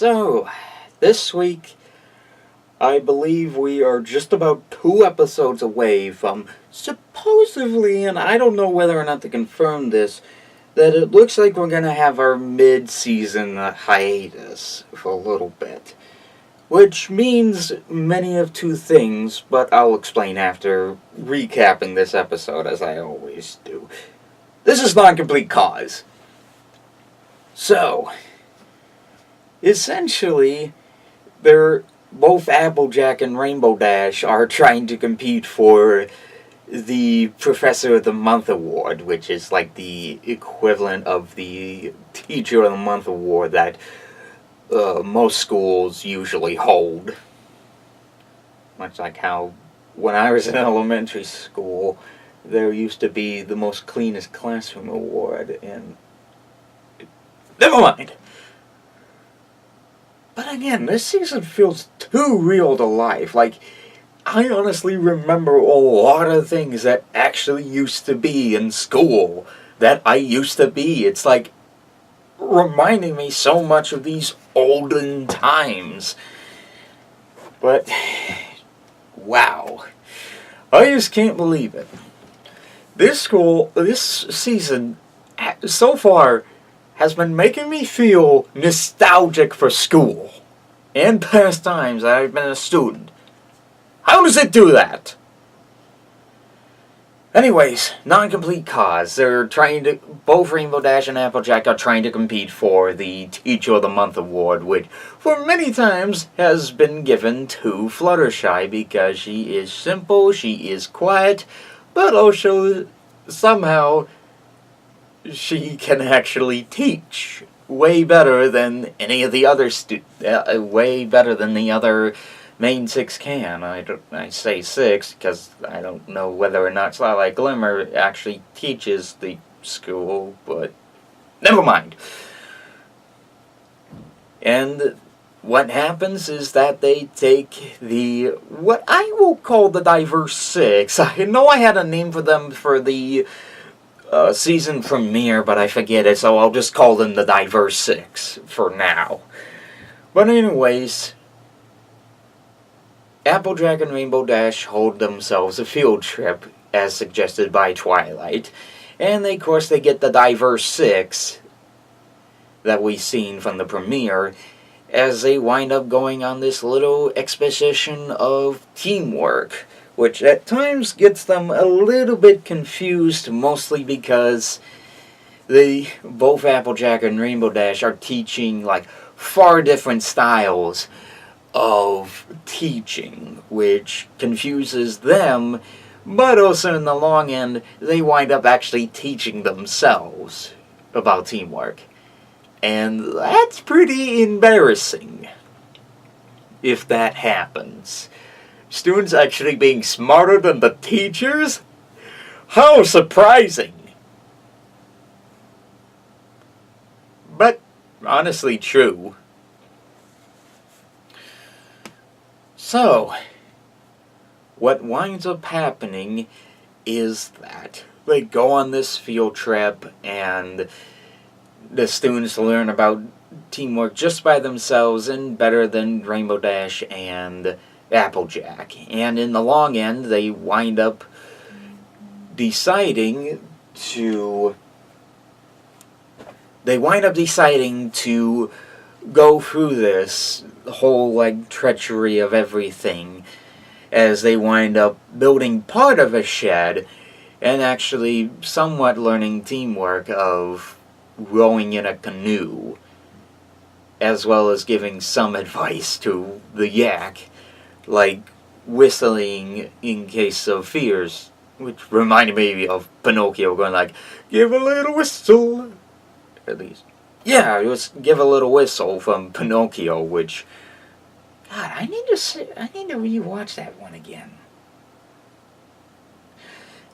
So, this week, I believe we are just about 2 episodes away from supposedly, and I don't know whether or not to confirm this, that it looks like we're going to have our mid-season hiatus for a little bit. Which means many of 2 things, but I'll explain after recapping this episode, as I always do. This is Non-Complete Cause. So, essentially, both Applejack and Rainbow Dash are trying to compete for the Professor of the Month Award, which is like the equivalent of the Teacher of the Month Award that most schools usually hold. Much like how when I was in elementary school, there used to be the most cleanest classroom award, and never mind. But again, this season feels too real to life. Like, I honestly remember a lot of things that actually used to be in school that I used to be. It's like reminding me so much of these olden times. But, wow. I just can't believe it. This season, so far, has been making me feel nostalgic for school and past times that I've been a student. How does it do that? Anyways, Non-Complete Cause. Both Rainbow Dash and Applejack are trying to compete for the Teacher of the Month Award, which for many times has been given to Fluttershy because she is simple, she is quiet, but also somehow she can actually teach way better than any of the other way better than the other main 6 can. I say 6 because I don't know whether or not Starlight Glimmer actually teaches the school, but never mind. And what happens is that they take what I will call the Diverse 6. I know I had a name for them for the season premiere, but I forget it, so I'll just call them the Diverse 6 for now. But anyways, Applejack and Rainbow Dash hold themselves a field trip, as suggested by Twilight, and of course they get the Diverse 6 that we've seen from the premiere, as they wind up going on this little exposition of teamwork, which at times gets them a little bit confused, mostly because both Applejack and Rainbow Dash are teaching like far different styles of teaching, which confuses them, but also in the long end, they wind up actually teaching themselves about teamwork. And that's pretty embarrassing if that happens. Students actually being smarter than the teachers? How surprising! But honestly true. So, what winds up happening is that they go on this field trip and the students learn about teamwork just by themselves and better than Rainbow Dash and Applejack. And in the long end, they wind up deciding to go through this whole like treachery of everything, as they wind up building part of a shed and actually somewhat learning teamwork of rowing in a canoe, as well as giving some advice to the yak, like whistling in case of fears, which reminded me of Pinocchio going like, give a little whistle, at least. Yeah, it was Give a Little Whistle from Pinocchio, which, God, I need to rewatch that one again.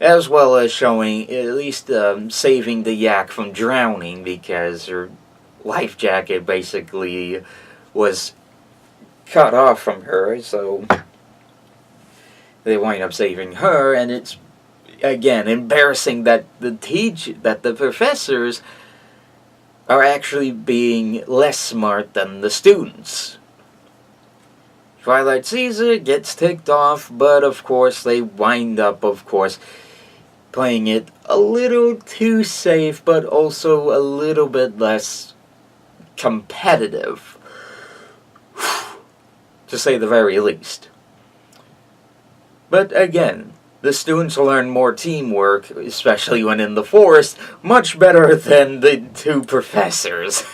As well as showing, at least saving the yak from drowning, because her life jacket basically was cut off from her, so they wind up saving her, and it's, again, embarrassing that the professors are actually being less smart than the students. Twilight sees it, gets ticked off, but of course they wind up, playing it a little too safe, but also a little bit less competitive, to say the very least. But again, the students learn more teamwork, especially when in the forest, much better than the two professors.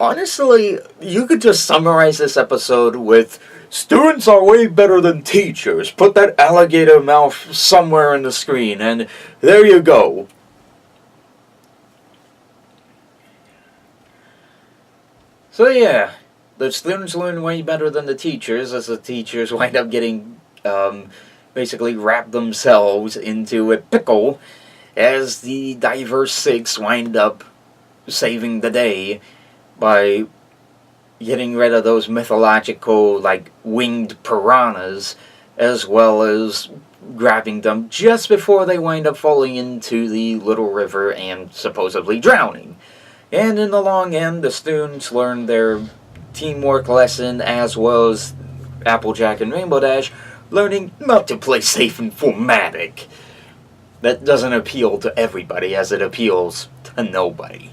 Honestly, you could just summarize this episode with, students are way better than teachers. Put that alligator mouth somewhere in the screen, and there you go. So yeah, the students learn way better than the teachers, as the teachers wind up getting, basically wrap themselves into a pickle, as the diverse six wind up saving the day by getting rid of those mythological, winged piranhas, as well as grabbing them just before they wind up falling into the little river and supposedly drowning. And in the long end, the students learn their teamwork lesson, as well as Applejack and Rainbow Dash learning not to play safe and formatic. That doesn't appeal to everybody, as it appeals to nobody.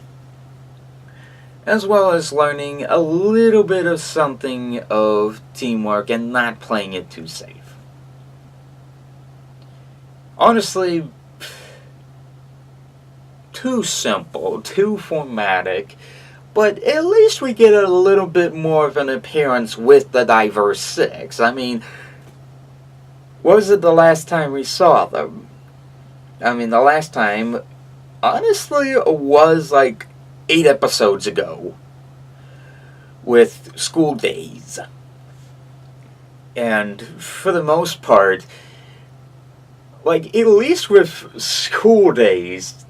As well as learning a little bit of something of teamwork and not playing it too safe. Honestly, too simple, too formatic, but at least we get a little bit more of an appearance with the diverse six. I mean, was it the last time we saw them? I mean, the last time, honestly, was 8 episodes ago with School Days. And for the most part, at least with School Days,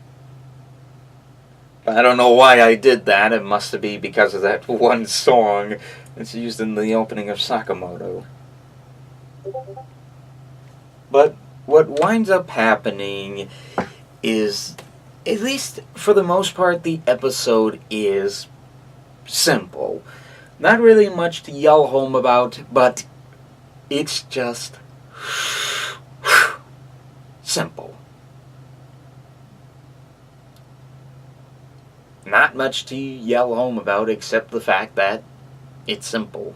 I don't know why I did that. It must be because of that one song that's used in the opening of Sakamoto. But what winds up happening is, at least for the most part, the episode is simple. Not really much to yell home about, but it's just simple. Not much to yell home about except the fact that it's simple.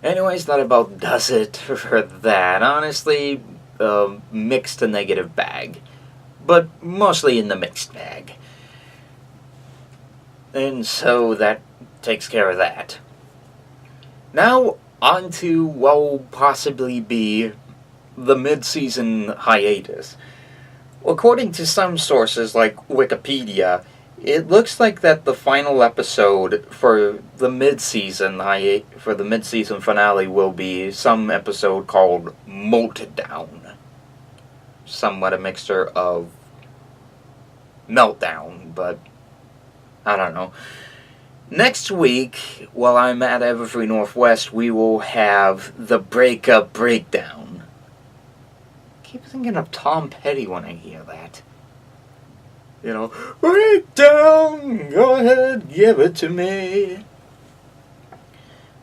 Anyways, that about does it for that. Honestly, mixed to negative bag. But mostly in the mixed bag. And so that takes care of that. Now, on to what will possibly be the mid-season hiatus. According to some sources like Wikipedia, it looks like that the final episode for the mid-season finale will be some episode called Meltdown. Somewhat a mixture of meltdown, but I don't know. Next week, while I'm at Everfree Northwest, we will have the Breakup Breakdown. I keep thinking of Tom Petty when I hear that. You know, breakdown, go ahead, give it to me.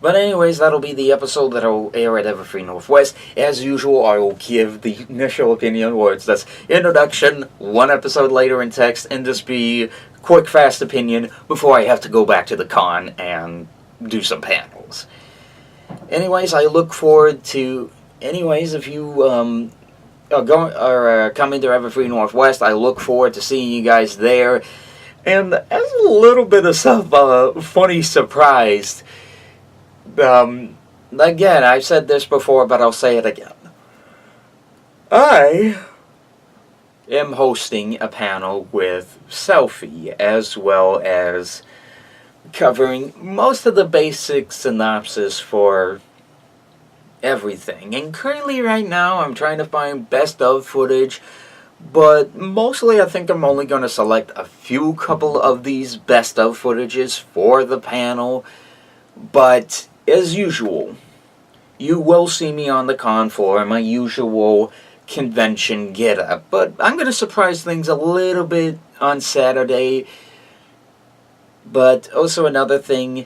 But anyways, that'll be the episode that'll air at Everfree Northwest. As usual, I will give the initial opinion words. That's introduction, one episode later in text, and just be quick, fast opinion before I have to go back to the con and do some panels. Anyways, I look forward to... Anyways, if you come into Everfree Northwest, I look forward to seeing you guys there. And as a little bit of some funny surprise... again, I've said this before, but I'll say it again. I am hosting a panel with Selfie, as well as covering most of the basic synopsis for everything. And currently, right now, I'm trying to find best of footage, but mostly I think I'm only going to select a couple of these best of footages for the panel. But as usual, you will see me on the con floor in my usual convention get-up, but I'm going to surprise things a little bit on Saturday. But also another thing,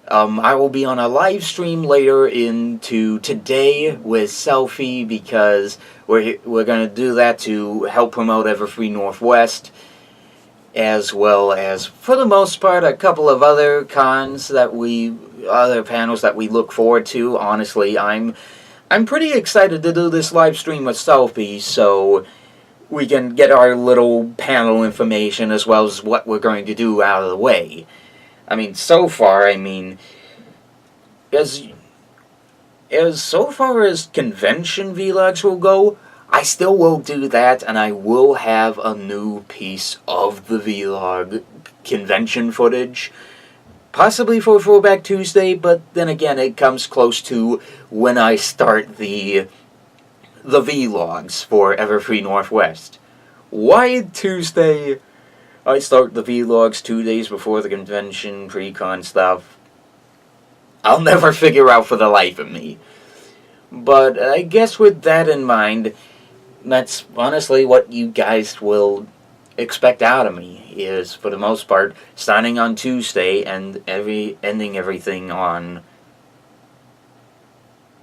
I will be on a live stream later into today with Selfie, because we're going to do that to help promote Everfree Northwest, as well as, for the most part, a couple of other panels that we look forward to. Honestly, I'm pretty excited to do this live stream with Selfie, so we can get our little panel information as well as what we're going to do out of the way. I mean, so far, so far as convention vlogs will go, I still will do that, and I will have a new piece of the vlog convention footage, possibly for Throwback Tuesday, but then again, it comes close to when I start the vlogs for Everfree Northwest. Why Tuesday? I start the vlogs 2 days before the convention, pre-con stuff. I'll never figure out for the life of me. But I guess with that in mind, that's honestly what you guys will expect out of me, is, for the most part, starting on Tuesday and ending everything on...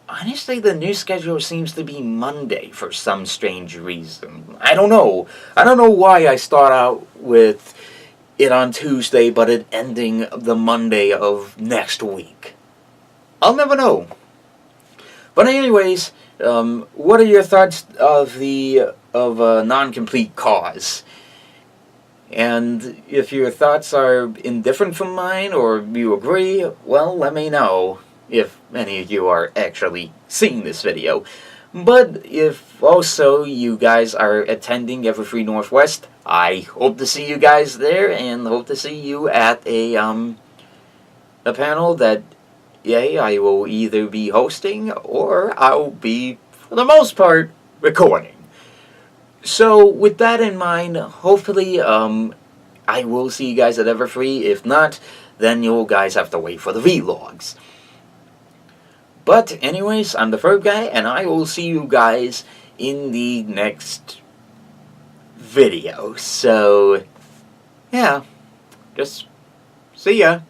Honestly, the new schedule seems to be Monday for some strange reason. I don't know. I don't know why I start out with it on Tuesday, but it ending the Monday of next week. I'll never know. But anyways, what are your thoughts of non-complete cause? And if your thoughts are indifferent from mine, or you agree, well, let me know, if any of you are actually seeing this video. But if also you guys are attending Everfree Northwest, I hope to see you guys there, and hope to see you at a panel that, I will either be hosting, or I'll be, for the most part, recording. So, with that in mind, hopefully, I will see you guys at Everfree. If not, then you guys have to wait for the vlogs. But anyways, I'm the Ferb Guy, and I will see you guys in the next video. So, yeah, just see ya.